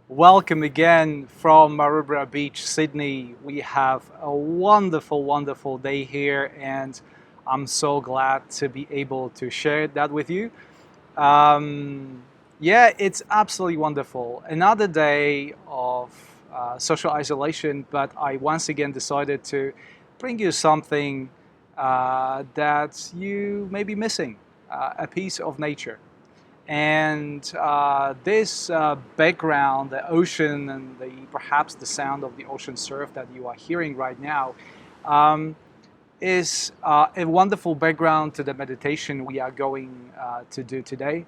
Welcome again from Maroubra Beach, Sydney. We have a wonderful, wonderful day here, and I'm so glad to be able to share that with you. Um, yeah, it's absolutely wonderful. Another day of social isolation, but I once again decided to bring you something that you may be missing, a piece of nature. And this background, the ocean and perhaps the sound of the ocean surf that you are hearing right now, um, is a wonderful background to the meditation we are going to do today,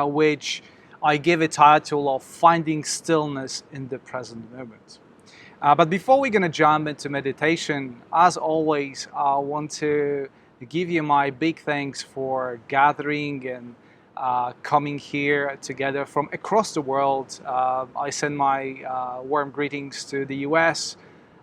which I give a title of Finding Stillness in the Present Moment. But before we're going to jump into meditation, as always, I want to give you my big thanks for gathering and coming here together from across the world. I send my warm greetings to the US.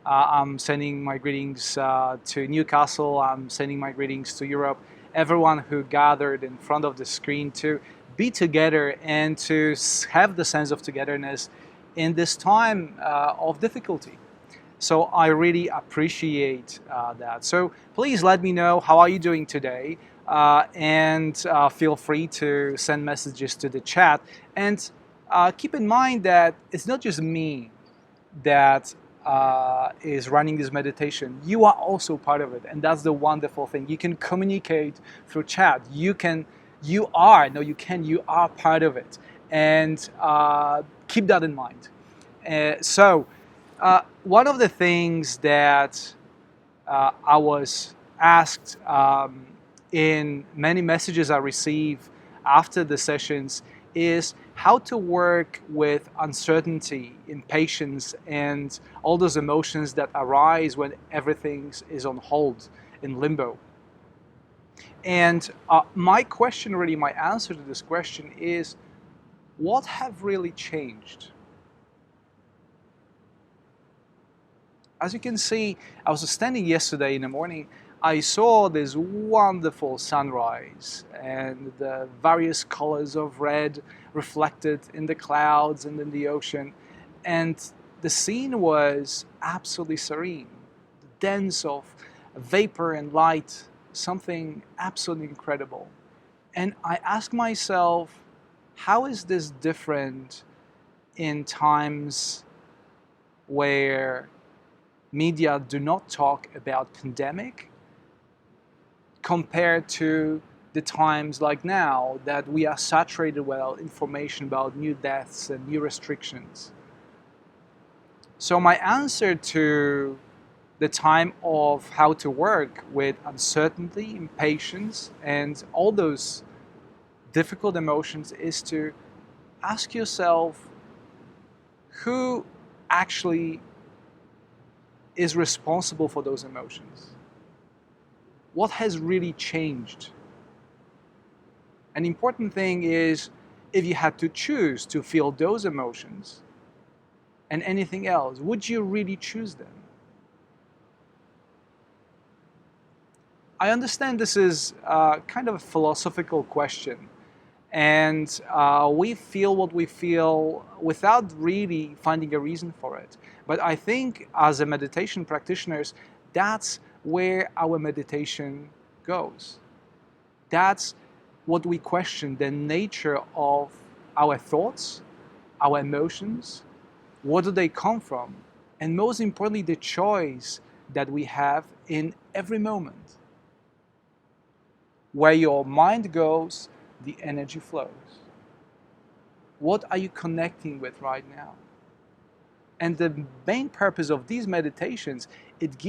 I'm sending my greetings to Newcastle. I'm sending my greetings to Europe. Everyone who gathered in front of the screen to be together and to have the sense of togetherness in this time of difficulty. So I really appreciate that. So please let me know how are you doing today, and feel free to send messages to the chat. And keep in mind that it's not just me that is running this meditation. You are also part of it, and that's the wonderful thing. You can communicate through chat. You are part of it, and keep that in mind. One of the things that I was asked in many messages I receive after the sessions is how to work with uncertainty, impatience, and all those emotions that arise when everything is on hold, in limbo. And my question, really, my answer to this question is, what have really changed? As you can see, I was standing yesterday in the morning. I saw this wonderful sunrise and the various colors of red reflected in the clouds and in the ocean. And the scene was absolutely serene, dense of vapor and light, something absolutely incredible. And I asked myself, how is this different in times where media do not talk about pandemic compared to the times like now that we are saturated with information about new deaths and new restrictions? So my answer to the time of how to work with uncertainty, impatience, and all those difficult emotions is to ask yourself who actually is responsible for those emotions. What has really changed? An important thing is, if you had to choose to feel those emotions and anything else, would you really choose them? I understand this is kind of a philosophical question, and we feel what we feel without really finding a reason for it. But I think as a meditation practitioners, that's where our meditation goes. That's what we question, the nature of our thoughts, our emotions, where do they come from? And most importantly, the choice that we have in every moment. Where your mind goes, the energy flows. What are you connecting with right now? And the main purpose of these meditations, it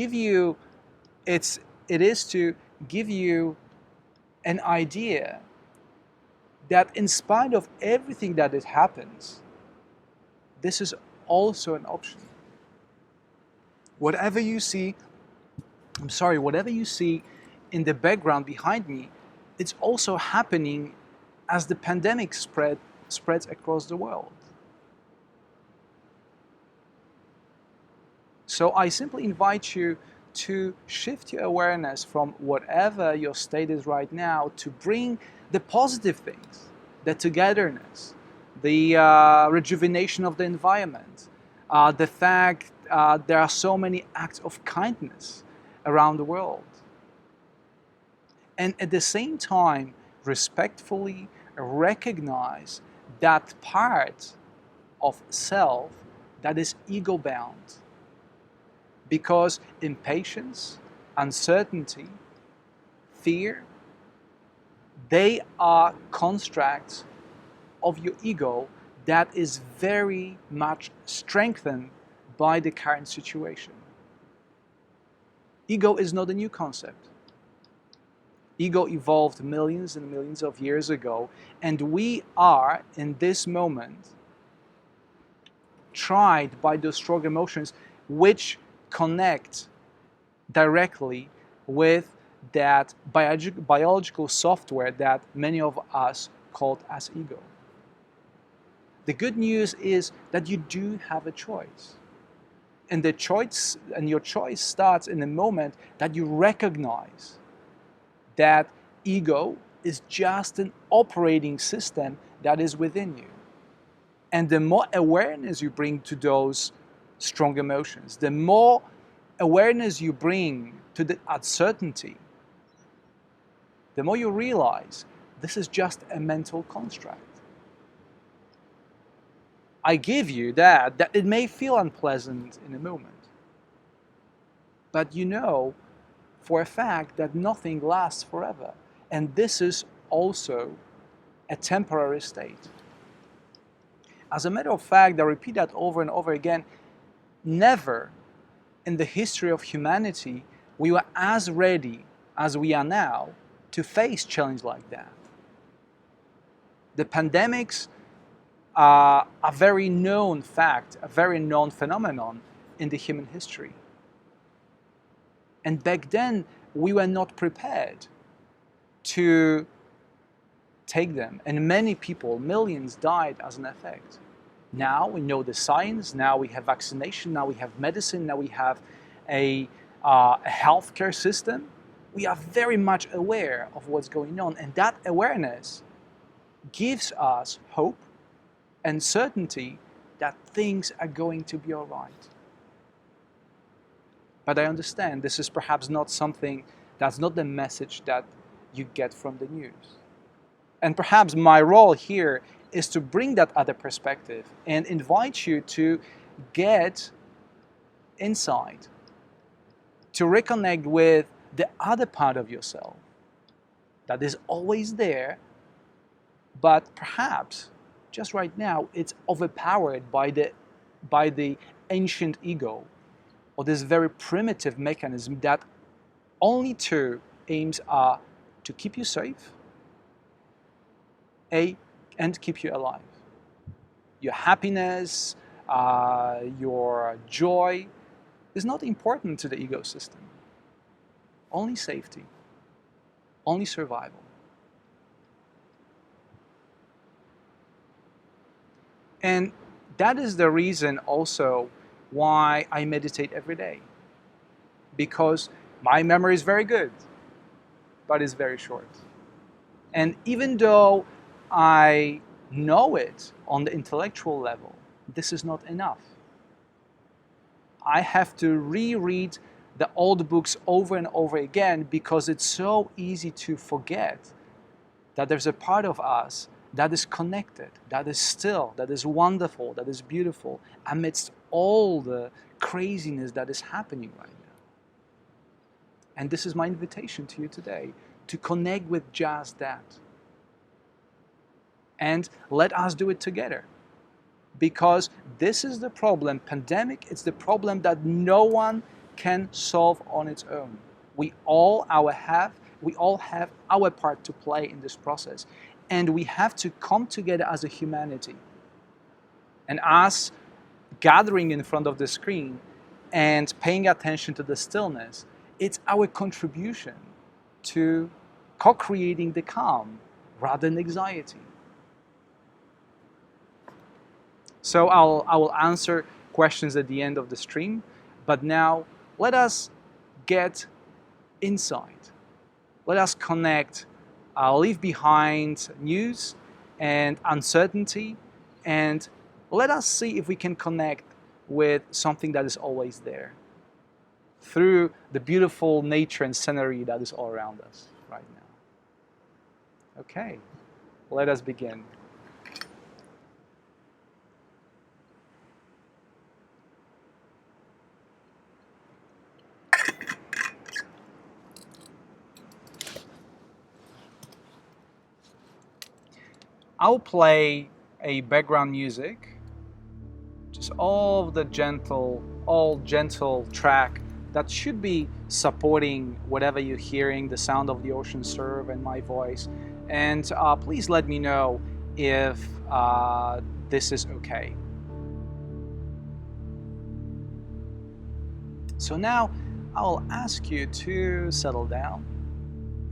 is to give you an idea that in spite of everything that it happens, this is also an option. Whatever you see in the background behind me, it's also happening as the pandemic spreads across the world. So I simply invite you to shift your awareness from whatever your state is right now to bring the positive things, the togetherness, the rejuvenation of the environment, the fact there are so many acts of kindness around the world. And at the same time, respectfully recognize that part of self that is ego-bound. Because impatience, uncertainty, fear, they are constructs of your ego that is very much strengthened by the current situation. Ego is not a new concept. Ego evolved millions and millions of years ago, and we are, in this moment, tried by those strong emotions which connect directly with that biological software that many of us called as ego. The good news is that you do have a choice. And your choice starts in the moment that you recognize that ego is just an operating system that is within you. And the more awareness you bring to those strong emotions, the more awareness you bring to the uncertainty, the more you realize this is just a mental construct. I give you that it may feel unpleasant in a moment, but you know for a fact that nothing lasts forever. And this is also a temporary state. As a matter of fact, I repeat that over and over again, never in the history of humanity we were as ready as we are now to face challenges like that. The pandemics are a very known fact, a very known phenomenon in the human history. And back then, we were not prepared to take them. And many people, millions, died as an effect. Now we know the science, now we have vaccination, now we have medicine, now we have a healthcare system. We are very much aware of what's going on. And that awareness gives us hope and certainty that things are going to be all right. But I understand this is perhaps not something, that's not the message that you get from the news. And perhaps my role here is to bring that other perspective and invite you to get insight, to reconnect with the other part of yourself that is always there, but perhaps just right now it's overpowered by the ancient ego, or this very primitive mechanism that only two aims are to keep you safe and keep you alive. Your happiness, your joy is not important to the ego system. Only safety, only survival. And that is the reason also why I meditate every day. Because my memory is very good, but it's very short. And even though I know it on the intellectual level, this is not enough. I have to reread the old books over and over again because it's so easy to forget that there's a part of us that is connected, that is still, that is wonderful, that is beautiful amidst all the craziness that is happening right now. And this is my invitation to you today, to connect with just that. And let us do it together. Because this is the problem. Pandemic, it's the problem that no one can solve on its own. We all have our part to play in this process. And we have to come together as a humanity. And us gathering in front of the screen and paying attention to the stillness, it's our contribution to co-creating the calm rather than anxiety. So I will answer questions at the end of the stream, but now let us get insight. Let us connect, leave behind news and uncertainty and let us see if we can connect with something that is always there through the beautiful nature and scenery that is all around us right now. Okay, let us begin. I'll play a background music, just all gentle track that should be supporting whatever you're hearing, the sound of the ocean surf and my voice. And please let me know if this is okay. So now I'll ask you to settle down,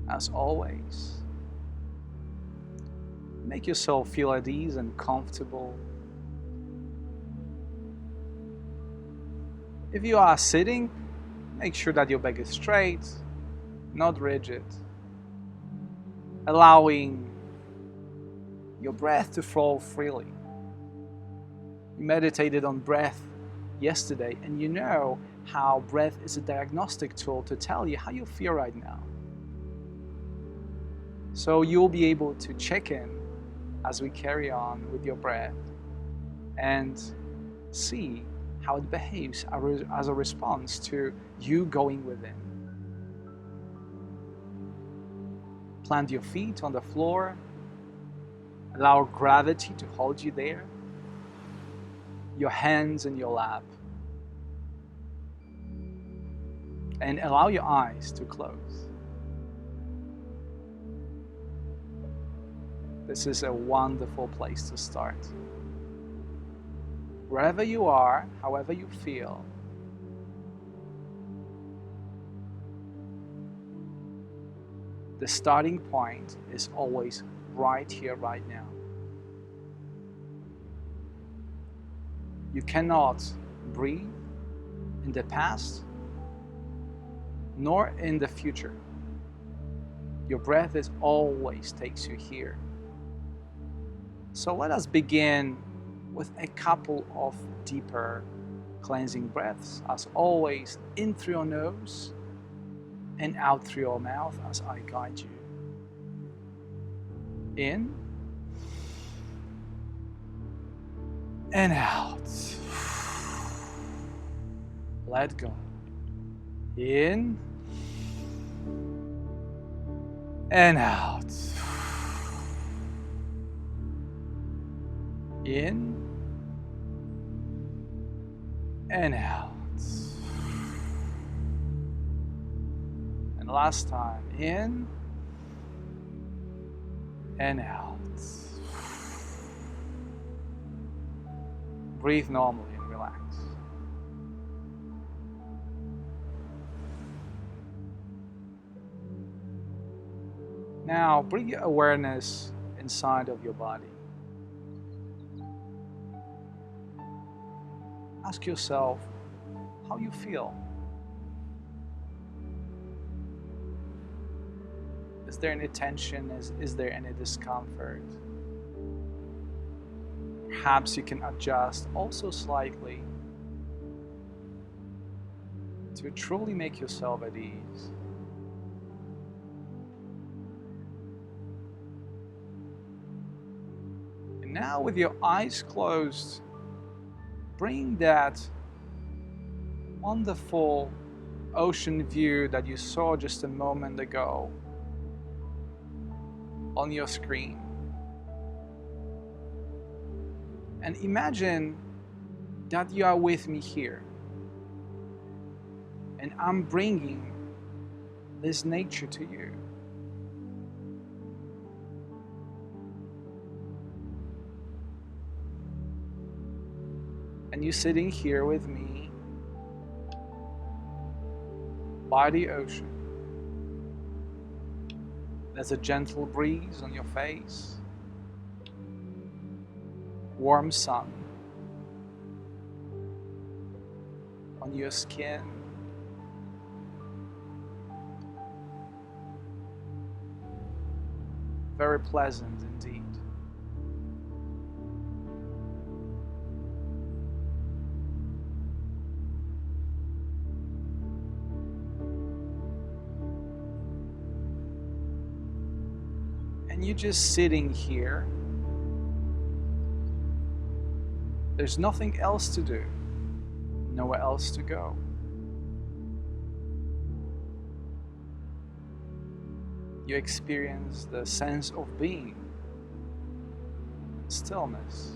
as always. Make yourself feel at ease and comfortable. If you are sitting, make sure that your back is straight, not rigid, allowing your breath to flow freely. You meditated on breath yesterday, and you know how breath is a diagnostic tool to tell you how you feel right now. So you'll be able to check in as we carry on with your breath and see how it behaves as a response to you going within. Plant your feet on the floor. Allow gravity to hold you there. Your hands in your lap. And allow your eyes to close. This is a wonderful place to start. Wherever you are, however you feel, the starting point is always right here, right now. You cannot breathe in the past nor in the future. Your breath is always takes you here. So let us begin with a couple of deeper cleansing breaths, as always, in through your nose and out through your mouth as I guide you. In and out. Let go. In and out. In and out. And last time, in and out. Breathe normally and relax. Now bring your awareness inside of your body. Ask yourself how you feel. Is there any tension? Is there any discomfort? Perhaps you can adjust also slightly to truly make yourself at ease. And now with your eyes closed, bring that wonderful ocean view that you saw just a moment ago on your screen. And imagine that you are with me here. And I'm bringing this nature to you. And you're sitting here with me by the ocean. There's a gentle breeze on your face, warm sun on your skin, very pleasant indeed. and you're just sitting here. There's nothing else to do, nowhere else to go. You experience the sense of being, stillness.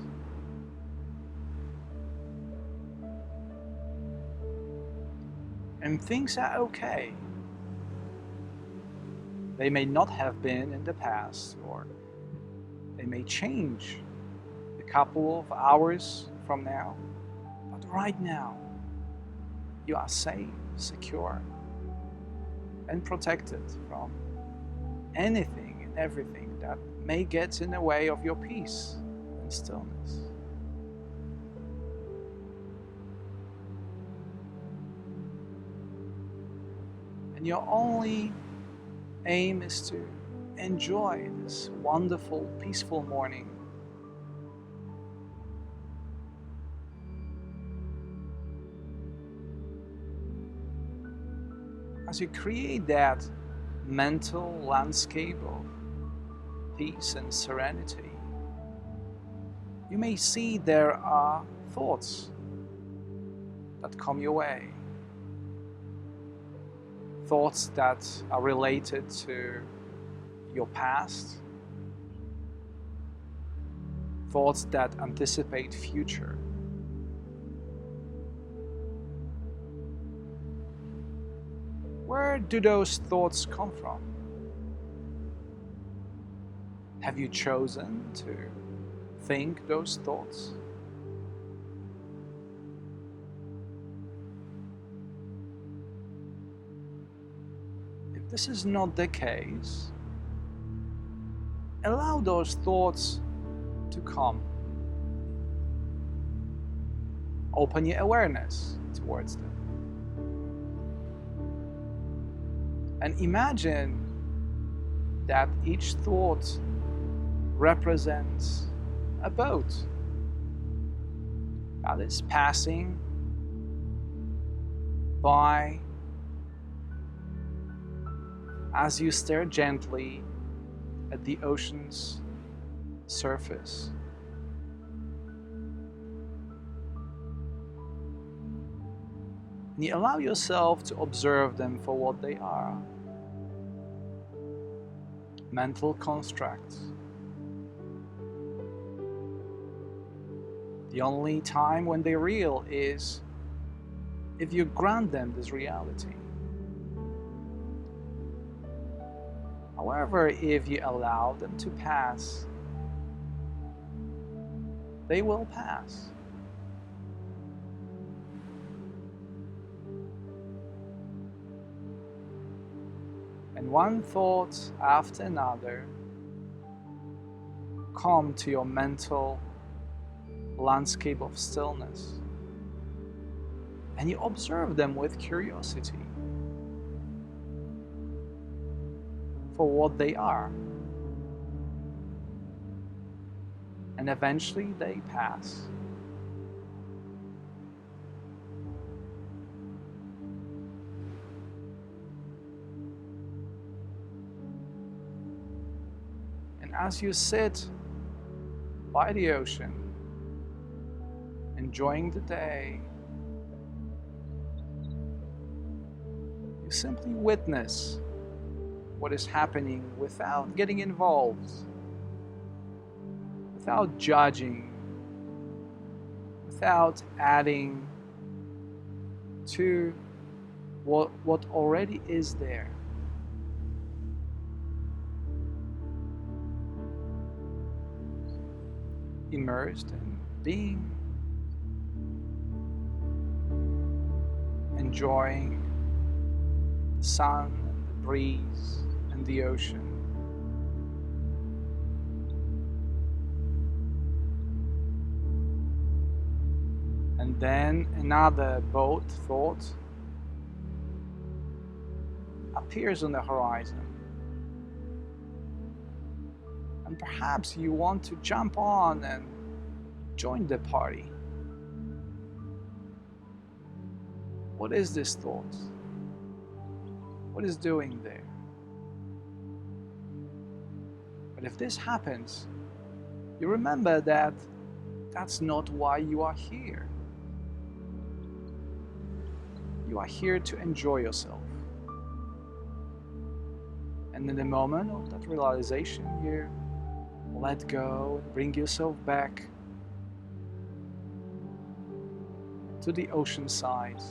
And things are okay. They may not have been in the past, or they may change a couple of hours from now, but right now you are safe, secure, and protected from anything and everything that may get in the way of your peace and stillness. And your only aim is to enjoy this wonderful, peaceful morning. As you create that mental landscape of peace and serenity, you may see there are thoughts that come your way. Thoughts that are related to your past, thoughts that anticipate future. Where do those thoughts come from? Have you chosen to think those thoughts? If this is not the case, allow those thoughts to come. Open your awareness towards them. And imagine that each thought represents a boat that is passing by as you stare gently at the ocean's surface. And you allow yourself to observe them for what they are. Mental constructs. The only time when they're real is if you grant them this reality. However, if you allow them to pass, they will pass. And one thought after another come to your mental landscape of stillness. And you observe them with curiosity for what they are. And eventually they pass. And as you sit by the ocean, enjoying the day, you simply witness what is happening without getting involved, without judging, without adding to what already is there. Immersed in being, enjoying the sun and the breeze and the ocean. And then another boat thought appears on the horizon. And perhaps you want to jump on and join the party. What is this thought? What is doing there? But if this happens, you remember that that's not why you are here. You are here to enjoy yourself. And in the moment of that realization, you let go and bring yourself back to the ocean side,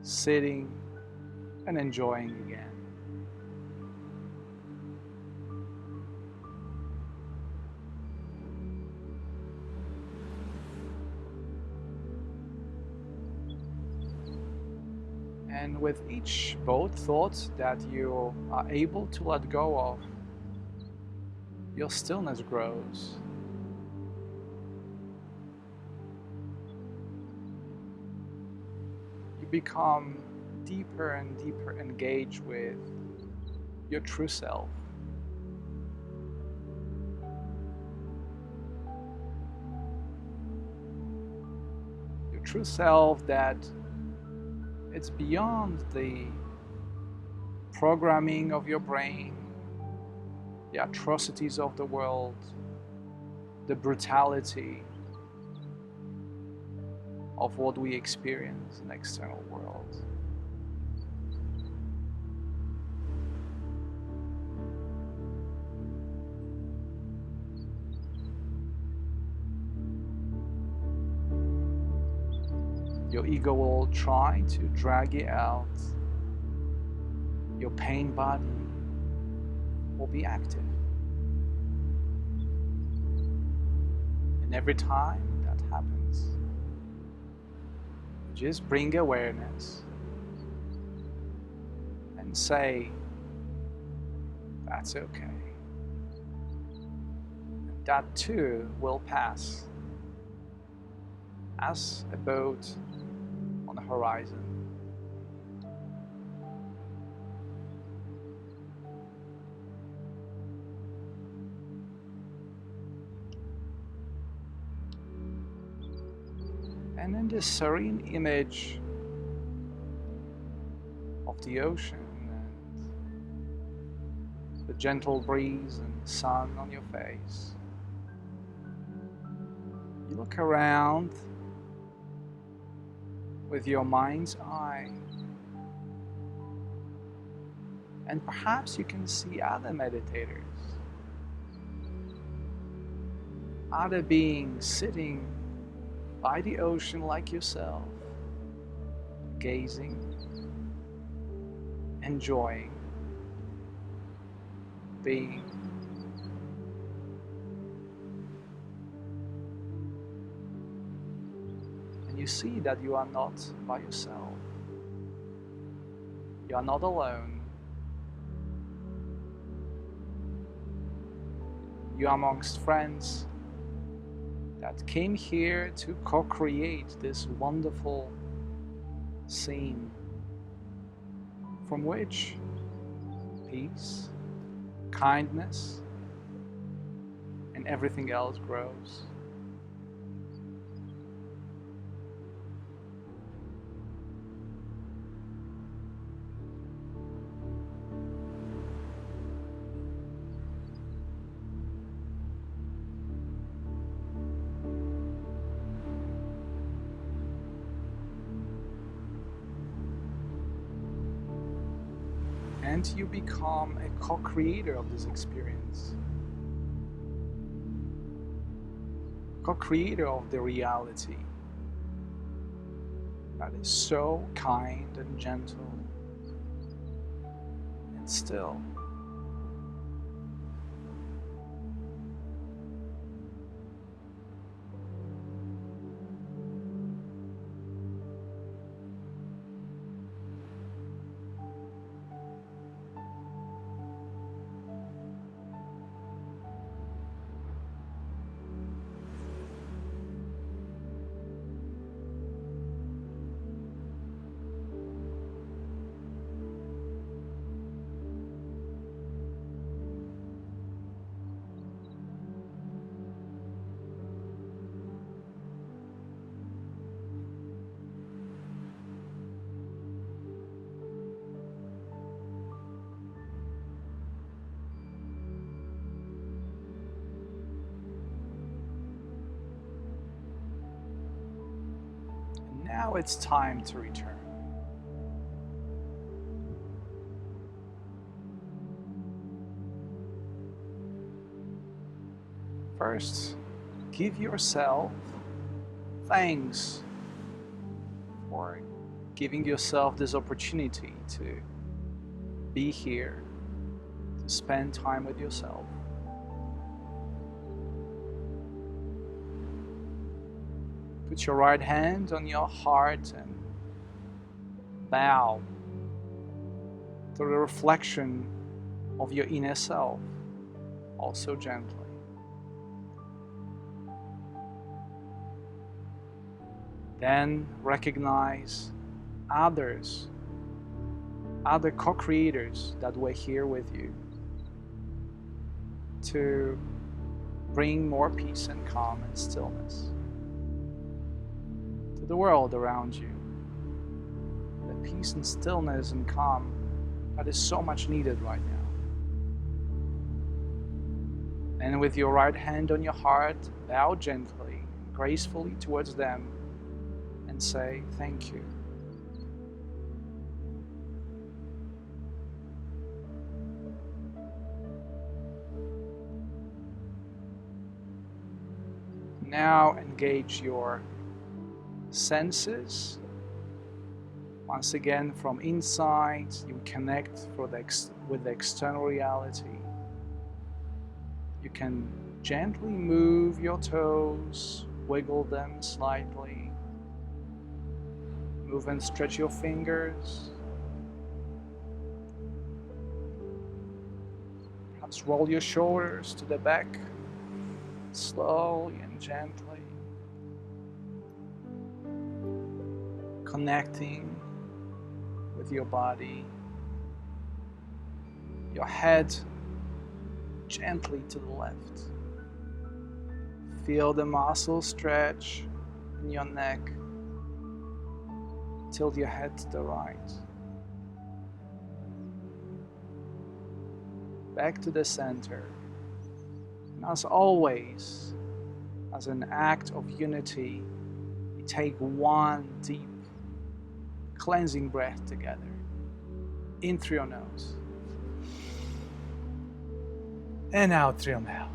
sitting and enjoying again. And with each boat thought that you are able to let go of, your stillness grows. You become deeper and deeper engaged with your true self. Your true self that it's beyond the programming of your brain, the atrocities of the world, the brutality of what we experience in the external world. Your ego will try to drag you out. Your pain body will be active. And every time that happens, just bring awareness and say, that's okay. And that too will pass as a boat on the horizon. And in this serene image of the ocean and the gentle breeze and the sun on your face, you look around with your mind's eye, and perhaps you can see other meditators, other beings sitting by the ocean like yourself, gazing, enjoying, being. And you see that you are not by yourself. You are not alone. You are amongst friends that came here to co-create this wonderful scene from which peace, kindness, and everything else grows. And you become a co-creator of this experience, co-creator of the reality that is so kind and gentle and still. Now it's time to return. First, give yourself thanks for giving yourself this opportunity to be here, to spend time with yourself. Put your right hand on your heart and bow to the reflection of your inner self, also gently. Then recognize others, other co-creators that were here with you to bring more peace and calm and stillness to the world around you. The peace and stillness and calm that is so much needed right now. And with your right hand on your heart, bow gently, gracefully towards them and say, thank you. Now engage your senses. Once again, from inside, you connect with the external reality. You can gently move your toes, wiggle them slightly. Move and stretch your fingers. Perhaps roll your shoulders to the back, slowly and gently. Connecting with your body. Your head gently to the left. Feel the muscles stretch in your neck. Tilt your head to the right. Back to the center. And as always, as an act of unity, we take one deep, cleansing breath together. In through your nose. And out through your mouth.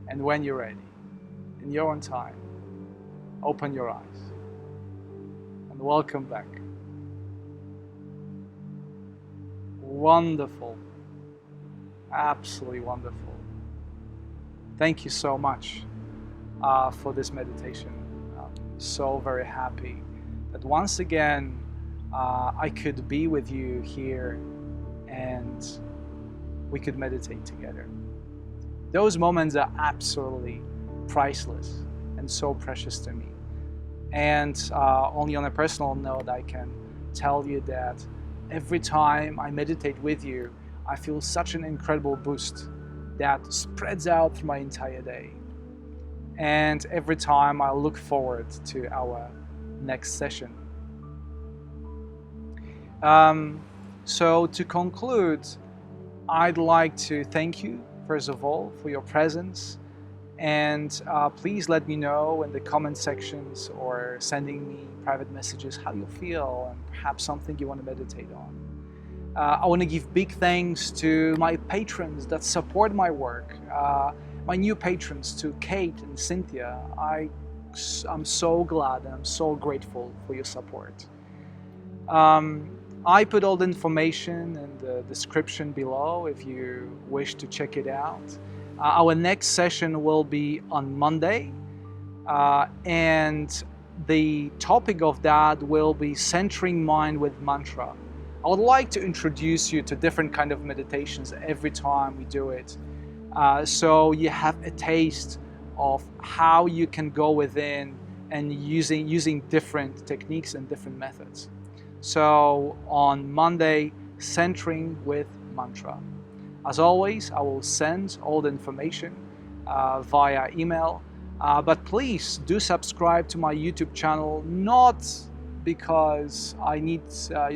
And when you're ready, in your own time, open your eyes and welcome back. Wonderful, absolutely wonderful. Thank you so much for this meditation. So very happy that once again I could be with you here and we could meditate together. Those moments are absolutely priceless and so precious to me. And only on a personal note, I can tell you that every time I meditate with you, I feel such an incredible boost that spreads out through my entire day. And every time I look forward to our next session. So to conclude, I'd like to thank you, first of all, for your presence. And please let me know in the comment sections or sending me private messages how you feel and perhaps something you want to meditate on. I want to give big thanks to my patrons that support my work. My new patrons, to Kate and Cynthia. I'm so glad and I'm so grateful for your support. I put all the information in the description below if you wish to check it out. Our next session will be on Monday, and the topic of that will be centering mind with mantra. I would like to introduce you to different kind of meditations every time we do it, so you have a taste of how you can go within and using different techniques and different methods. So on Monday, centering with mantra. As always, I will send all the information via email, but please do subscribe to my YouTube channel, not because I need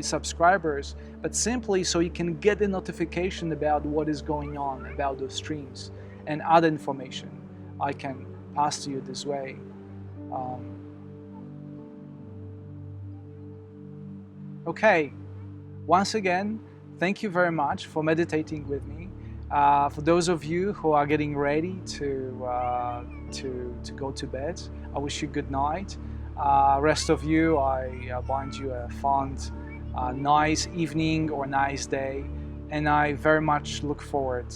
subscribers, but simply so you can get a notification about what is going on, about those streams and other information. I can pass to you this way. Okay, once again, thank you very much for meditating with me. For those of you who are getting ready to go to bed, I wish you good night. Rest of you, I bind you a fond, nice evening or nice day, and I very much look forward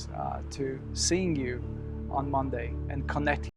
to seeing you on Monday and connecting.